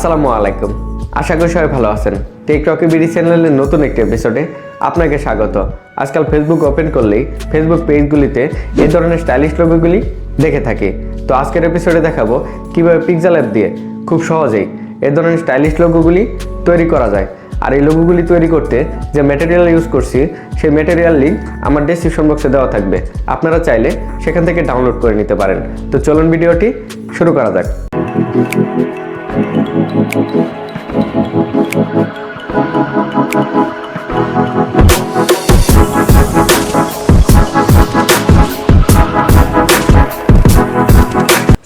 আসসালামু আলাইকুম। আশা করি সবাই ভালো আছেন। টেকটকে বিডি চ্যানেলের নতুন একটি এপিসোডে আপনাকে স্বাগত। আজকাল ফেসবুক ওপেন করলেই ফেসবুক পেজগুলিতে এই ধরনের স্টাইলিশ লোগোগুলি দেখে থাকি। তো আজকের এপিসোডে দেখাবো কিভাবে পিক্সেলab দিয়ে খুব সহজেই এই ধরনের স্টাইলিশ লোগোগুলি তৈরি করা যায়। আর এই লোগোগুলি তৈরি করতে যে ম্যাটেরিয়াল ইউজ করছি সেই ম্যাটেরিয়াল লিঙ্ক আমার ডেসক্রিপশন বক্সে দেওয়া থাকবে, আপনারা চাইলে সেখান থেকে ডাউনলোড করে নিতে পারেন। তো চলুন ভিডিওটি শুরু করা যাক।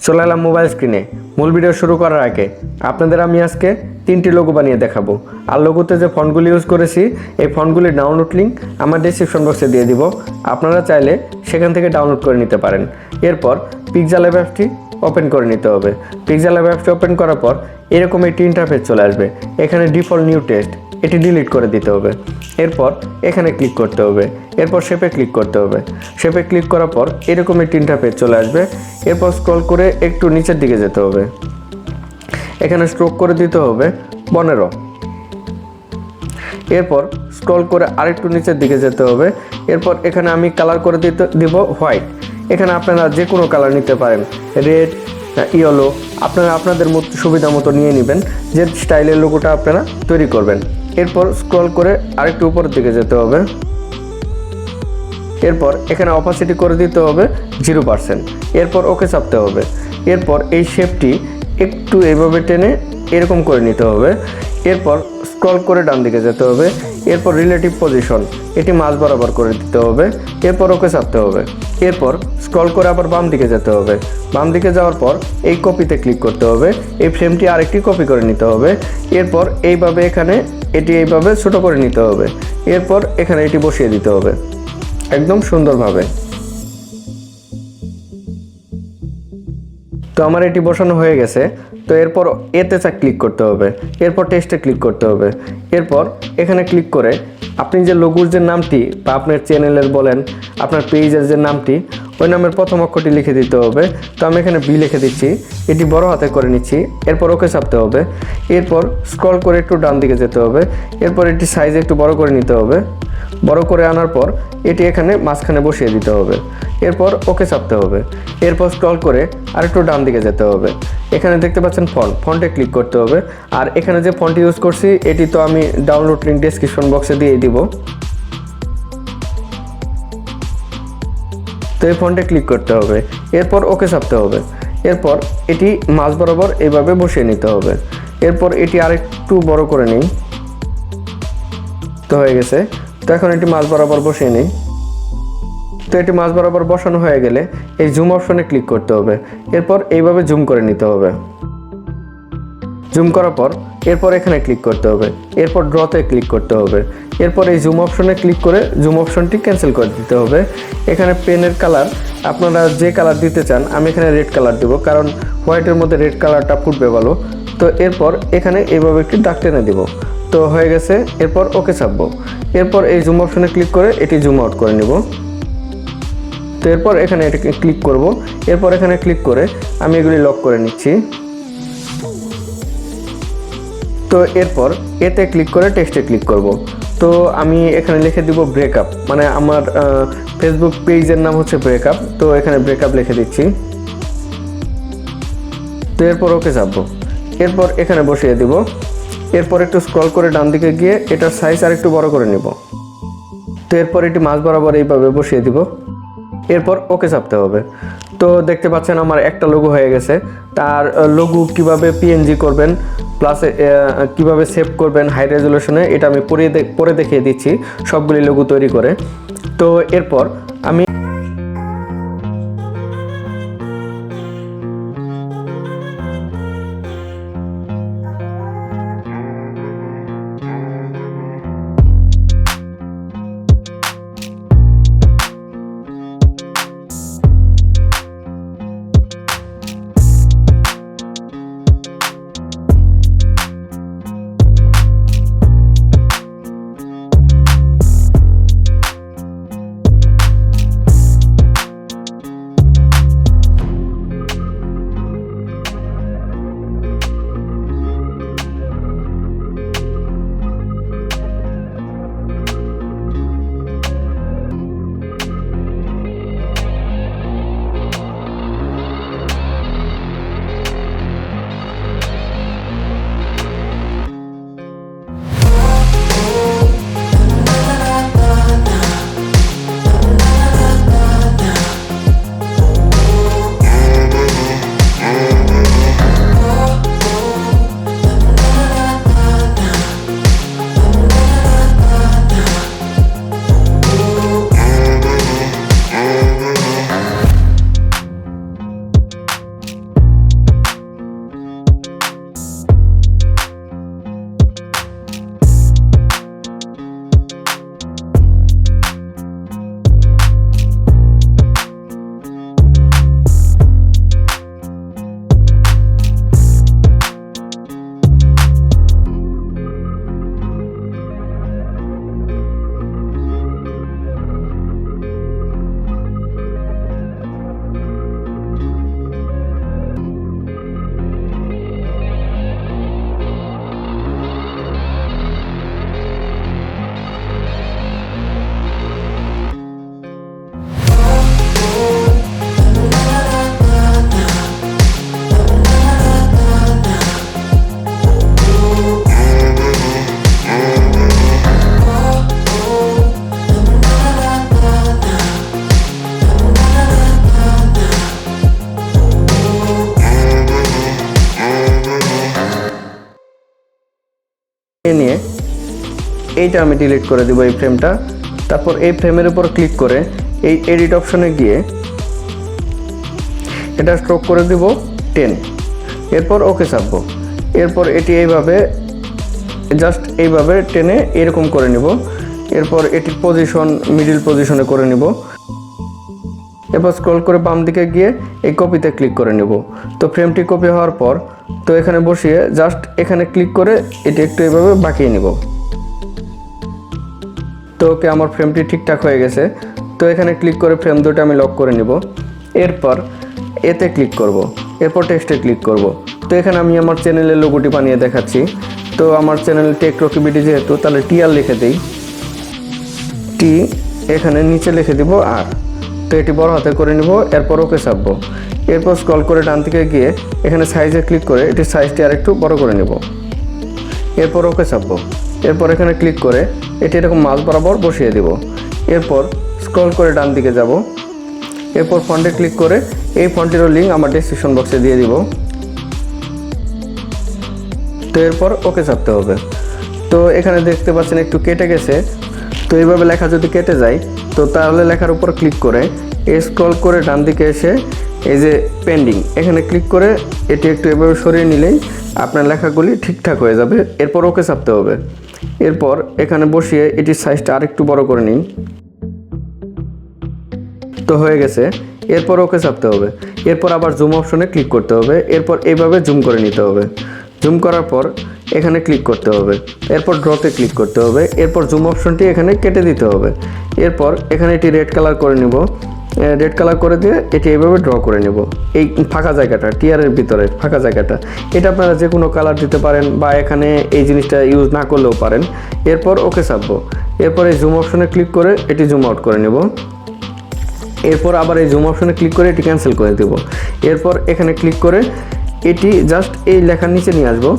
চলে এলাম মোবাইল স্ক্রিনে। মূল ভিডিও শুরু করার আগে আপনাদের আমি আজকে 3টি লোগো বানিয়ে দেখাবো। আর লোগোতে যে ফন্টগুলি ইউজ করেছি এই ফন্টগুলির ডাউনলোড লিঙ্ক আমার ডেসক্রিপশন বক্সে দিয়ে দিব, আপনারা চাইলে সেখান থেকে ডাউনলোড করে নিতে পারেন। এরপর পিক্সেলab অ্যাপটি ওপেন করে নিতে হবে। পিক্সেলab অ্যাপটি ওপেন করার পর এরকম একটি ইন্টারফেস চলে আসবে। এখানে ডিফল্ট নিউ টেক্সট এটি ডিলিট করে দিতে হবে। এরপর এখানে ক্লিক করতে হবে। এরপর শেপে ক্লিক করতে হবে। শেপে ক্লিক করার পর এরকম একটি ইন্টারফেস চলে আসবে। এরপর স্ক্রল করে একটু নিচের দিকে যেতে হবে। এখানে স্ট্রোক করে দিতে হবে 15। এরপর স্ক্রল করে আরেকটু নিচের দিকে যেতে হবে। এরপর এখানে আমি কালার করে দিব হোয়াইট। এখানে আপনারা যে কোনো কালার নিতে পারেন, রেড, ইয়েলো, আপনারা আপনাদের সুবিধা মতো নিয়ে নেবেন যে স্টাইলের লোগোটা আপনারা তৈরি করবেন। এরপর স্ক্রল করে আরেকটু উপরের দিকে যেতে হবে। এরপর এখানে অপাসিটি করে দিতে হবে 0%। এরপর ওকে চাপতে হবে। এরপর এই শেপটি একটু এইভাবে টেনে এরকম করে নিতে হবে। এরপর স্ক্রল করে ডান দিকে যেতে হবে। এরপর রিলেটিভ পজিশন এটি মাঝ বরাবর করে দিতে হবে। এরপর ওকে চাপতে হবে। এরপর স্ক্রল করে আবার বাম দিকে যেতে হবে। বাম দিকে যাওয়ার পর এই কপিতে ক্লিক করতে হবে। এই ফ্রেমটি আরেকটি কপি করে নিতে হবে। এরপর এইভাবে এখানে এটি এইভাবে ছোট করে নিতে হবে। এরপর এখানে এটি বসিয়ে দিতে হবে একদম সুন্দরভাবে। তো আমার এটি বসানো হয়ে গেছে। তো এরপর এতে ক্লিক করতে হবে। এরপর টেক্সটে ক্লিক করতে হবে। এরপর এখানে ক্লিক করে আপনি যে লোগোর যে নামটি বা আপনার চ্যানেলের বলেন আপনার পেজের যে নামটি ওই নামের প্রথম অক্ষরটি লিখে দিতে হবে। তো আমি এখানে বি লিখে দিচ্ছি, এটি বড় হাতে করে নিচ্ছি। এরপর ওকে চাপতে হবে। এরপর স্ক্রল করে একটু ডান দিকে যেতে হবে। এরপর এটি সাইজ একটু বড় করে নিতে হবে। বড় করে আনার পর এটি এখানে মাঝখানে বসিয়ে দিতে হবে। এরপর ওকে চাপতে হবে। এরপর স্ক্রল করে আরেকটু ডান দিকে যেতে হবে। এখানে দেখতে পাচ্ছেন ফন্টে ক্লিক করতে হবে। আর এখানে যে ফন্ট ইউজ করছি এটি তো আমি ডাউনলোড লিঙ্ক ডেসক্রিপশন বক্সে দিয়ে দিব। তো এই ফন্টে ক্লিক করতে হবে। এরপর ওকে চাপতে হবে। এরপর এটি মাঝ বরাবর এইভাবে বসিয়ে নিতে হবে। এরপর এটি আরেকটু বড় করে নিই। তো হয়ে গেছে। তো এখন এটি মাঝ বরাবর বসিয়ে নিই। তো এটি মাঝ বরাবর বসানো হয়ে গেলে এই জুম অপশনে ক্লিক করতে হবে। এরপর এইভাবে জুম করে নিতে হবে। জুম করার পর এরপর এখানে ক্লিক করতে হবে। এরপর ড্রতে ক্লিক করতে হবে। এরপর এই জুম অপশনে ক্লিক করে জুম অপশনটি ক্যান্সেল করে দিতে হবে। এখানে পেনের কালার আপনারা যে কালার দিতে চান, আমি এখানে রেড কালার দেব কারণ হোয়াইটের মধ্যে রেড কালারটা ফুটবে ভালো। তো এরপর এখানে এইভাবে একটি দাগ টেনে দেব। তো হয়ে গেছে। এরপর ওকে চাপবো। এরপর এই জুম অপশনে ক্লিক করে এটি জুম আউট করে নেব। তো এরপর এখানে এটাকে ক্লিক করব। এরপর এখানে ক্লিক করে আমি এগুলি লক করে নিচ্ছি। তো এরপর এতে ক্লিক করে টেক্সটে ক্লিক করব। তো আমি এখানে লিখে দিব ব্রেকআপ, মানে আমার ফেসবুক পেজের নাম হচ্ছে ব্রেকআপ। তো এখানে ব্রেকআপ লিখে দিচ্ছি। তো এরপর ওকে চাপবো। এরপর এখানে বসিয়ে দিব। এরপর একটু স্ক্রল করে ডান দিকে গিয়ে এটার সাইজ আর একটু বড় করে নিব। তো এরপর এটি মাঝ বরাবর এইভাবে বসিয়ে দিব। এরপর ওকে চাপতে হবে। তো দেখতে পাচ্ছেন আমার একটা লোগো হয়ে গেছে। তার লোগো কিভাবে পিএনজি করবেন প্লাস কিভাবে সেভ করবেন হাই রেজলিউশনে এটা আমি পরে দেখিয়ে দিচ্ছি সবগুলি লোগো তৈরি করে। তো এরপর আমি এইটা আমি ডিলিট করে দিব এই ফ্রেমটা। তারপর এই ফ্রেমের উপর ক্লিক করে এই এডিট অপশনে গিয়ে এটা স্ট্রোক করে দিব 10। এরপর ওকে চাপবো। এরপর এটি এইভাবে জাস্ট এইভাবে টেনে এরকম করে নিব। এরপর এটির পজিশন মিডল পজিশনে করে নিব। এরপর স্ক্রল করে বাম দিকে গিয়ে এই কপিতে ক্লিক করে নেব। তো ফ্রেমটি কপি হওয়ার পর তো এখানে বসিয়ে জাস্ট এখানে ক্লিক করে এটি একটু এভাবে বাঁকিয়ে নিব। তো ওকে, আমার ফ্রেমটি ঠিকঠাক হয়ে গেছে। তো এখানে ক্লিক করে ফ্রেম দুটো আমি লক করে নিব। এরপর এতে ক্লিক করব। এরপর টেক্সটে ক্লিক করব। তো এখানে আমি আমার চ্যানেলের লোগোটি বানিয়ে দেখাচ্ছি। তো আমার চ্যানেল টেক রকিবিডি যেহেতু, তাহলে টিআর লিখে দিই। টি এখানে নিচে লিখে দিব আর। তো এটি বড় হাতে করে নিব। এরপর ওকে চাপবো। এরপর স্ক্রল করে ডান দিকে গিয়ে এখানে সাইজে ক্লিক করে এটির সাইজটি আর একটু বড় করে নেব। এরপর ওকে চাপবো। এরপর এখানে ক্লিক করে এটি এরকম মাঝ বরাবর বসিয়ে দিব। এরপর স্ক্রল করে ডান দিকে যাব। এরপর ফন্টে ক্লিক করে এই ফন্টেরও লিঙ্ক আমার ডেসক্রিপশন বক্সে দিয়ে দিব। তো এরপর ওকে চাপতে হবে। তো এখানে দেখতে পাচ্ছেন একটু কেটে গেছে। তো এইভাবে লেখা যদি কেটে যায় তো তাহলে লেখার উপর ক্লিক করে স্ক্রল করে ডান দিকে এসে এই যে পেন্ডিং এখানে ক্লিক করে এটি একটু এভাবে সরিয়ে নিলেই আপনার লেখাগুলি ঠিকঠাক হয়ে যাবে। এরপর ওকে চাপতে হবে। এরপর এখানে বসিয়ে এটির সাইজটা আরেকটু বড় করে নিন। তো হয়ে গেছে। এরপর ওকে চাপতে হবে। এরপর আবার জুম অপশনে ক্লিক করতে হবে। এরপর এইভাবে জুম করে নিতে হবে। জুম করার পর এখানে ক্লিক করতে হবে। এরপর ড্রতে ক্লিক করতে হবে। এরপর জুম অপশনটি এখানে কেটে দিতে হবে। এরপর এখানে এটি রেড কালার করে নিব। রেড কালার করে দিয়ে এটি এইভাবে ড্র করে নেব। এই ফাঁকা জায়গাটা টিয়ারের ভিতরে ফাঁকা জায়গাটা এটা আপনারা যে কোনো কালার দিতে পারেন বা এখানে এই জিনিসটা ইউজ না করলেও পারেন। এরপর ওকে চাপবো। এরপর এই জুম অপশনে ক্লিক করে এটি জুম আউট করে নেব। এরপর আবার এই জুম অপশনে ক্লিক করে এটি ক্যান্সেল করে দেব। এরপর এখানে ক্লিক করে এটি জাস্ট এই লেখার নিচে নিয়ে আসবো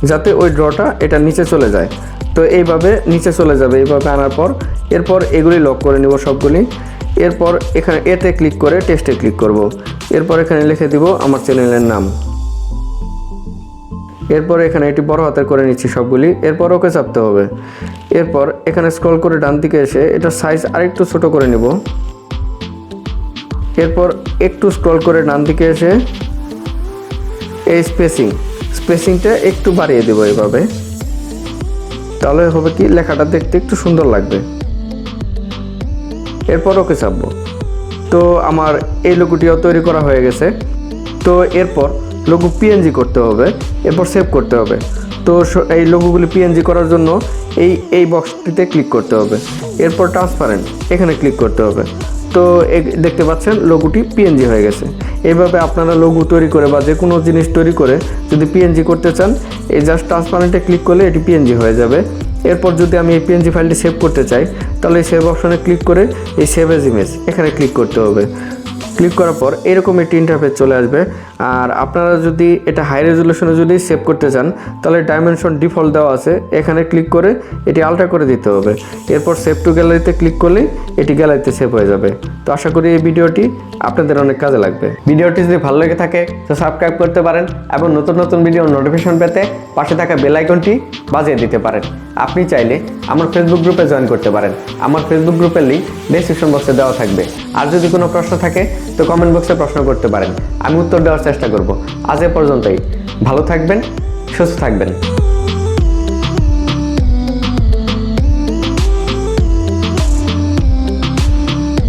যাতে ওই ড্রটা এটা নিচে চলে যায়। তো এইভাবে নিচে চলে যাবে এইভাবে আনার পর এরপর এগুলি লক করে নিব সবগুলি। এরপর এখানে এতে ক্লিক করে টেক্সটে ক্লিক করব। এরপর এখানে লিখে দিব আমার চ্যানেলের নাম। এরপর এখানে এটি বড় হাতের করে নিচ্ছি সবগুলি। এরপর ওকে চাপতে হবে। এরপর এখানে স্ক্রল করে ডান দিকে এসে এটার সাইজ আরেকটু ছোট করে নিব। এরপর একটু স্ক্রল করে ডান দিকে এসে এই স্পেসিংটা একটু বাড়িয়ে দেবো এভাবে। তাহলে হবে কি লেখাটা দেখতে একটু সুন্দর লাগবে। এরপর ওকে চাপবো। তো আমার এই লোগোটিও তৈরি করা হয়ে গেছে। তো এরপর লোগো পিএনজি করতে হবে। এরপর সেভ করতে হবে। তো এই লোগোগুলি পিএনজি করার জন্য এই বক্সটিতে ক্লিক করতে হবে। এরপর ট্রান্সপারেন্ট এখানে ক্লিক করতে হবে। তো দেখতে পাচ্ছেন লোগোটি পিএনজি হয়ে গেছে। এইভাবে আপনারা লোগো তৈরি করে বা যে কোনো জিনিস তৈরি করে যদি পিএনজি করতে চান এই জাস্ট ট্রান্সপারেন্টে ক্লিক করলে এটি পিএনজি হয়ে যাবে। এরপর যদি আমি এই পিএনজি ফাইলটি সেভ করতে চাই তাহলে সেভ অপশনে ক্লিক করে এই সেভ এজ ইমেজ এখানে ক্লিক করতে হবে। ক্লিক করার পর এরকম একটি ইন্টারফেস চলে আসবে। আর আপনারা যদি এটা হাই রেজুলেশনে যদি সেভ করতে চান তাহলে ডাইমেনশন ডিফল্ট দেওয়া আছে, এখানে ক্লিক করে এটি আলট্রা করে দিতে হবে। এরপর সেভ টু গ্যালারিতে ক্লিক করলেই এটি গ্যালারিতে সেভ হয়ে যাবে। তো আশা করি এই ভিডিওটি আপনাদের অনেক কাজে লাগবে। ভিডিওটি যদি ভালো লেগে থাকে তো সাবস্ক্রাইব করতে পারেন এবং নতুন নতুন ভিডিওর নোটিফিকেশন পেতে পাশে থাকা বেল আইকনটি বাজিয়ে দিতে পারেন। আপনি চাইলে আমার ফেসবুক গ্রুপে জয়েন করতে পারেন। আমার ফেসবুক গ্রুপের লিঙ্ক ডেসক্রিপশন বক্সে দেওয়া থাকবে। আর যদি কোনো প্রশ্ন থাকে তো কমেন্ট বক্সে প্রশ্ন করতে পারেন, আমি উত্তর দেওয়ার চেষ্টা করব। আজ এ পর্যন্তই। ভালো থাকবেন, সুস্থ থাকবেন।